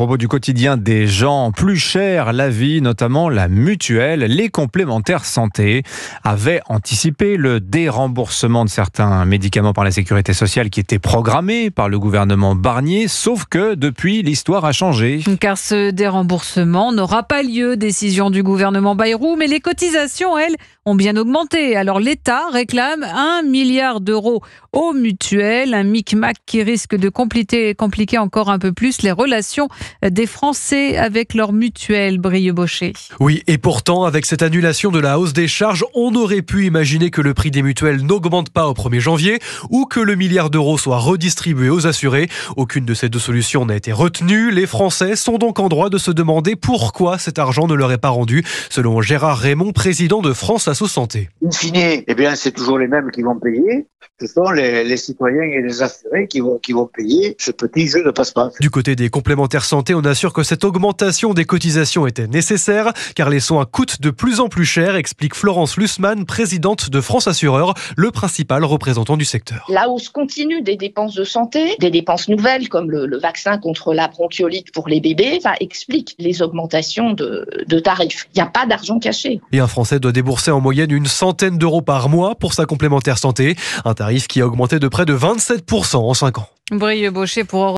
propos du quotidien des gens, plus cher la vie, notamment la mutuelle. Les complémentaires santé avaient anticipé le déremboursement de certains médicaments par la sécurité sociale qui étaient programmés par le gouvernement Barnier, sauf que depuis, l'histoire a changé. Car ce déremboursement n'aura pas lieu, décision du gouvernement Bayrou, mais les cotisations, elles, ont bien augmenté. Alors l'État réclame 1 milliard d'euros aux mutuelles, un micmac qui risque de compliquer encore un peu plus les relations des Français avec leurs mutuelles, Brieux-Baucher. Oui, et pourtant, avec cette annulation de la hausse des charges, on aurait pu imaginer que le prix des mutuelles n'augmente pas au 1er janvier ou que le milliard d'euros soit redistribué aux assurés. Aucune de ces deux solutions n'a été retenue. Les Français sont donc en droit de se demander pourquoi cet argent ne leur est pas rendu, selon Gérard Raymond, président de France Asso Santé. In fine, c'est toujours les mêmes qui vont payer. Ce sont les citoyens et les assurés qui vont payer ce petit jeu de passe-passe. Du côté des complémentaires santé, on assure que cette augmentation des cotisations était nécessaire, car les soins coûtent de plus en plus cher, explique Florence Lussmann, présidente de France Assureur, le principal représentant du secteur. La hausse continue des dépenses de santé, des dépenses nouvelles comme le vaccin contre la bronchiolite pour les bébés, ça explique les augmentations de tarifs. Il n'y a pas d'argent caché. Et un Français doit débourser en moyenne 100 € par mois pour sa complémentaire santé, un tarif qui a augmenté de près de 27% en 5 ans. Brieux-Baucher pour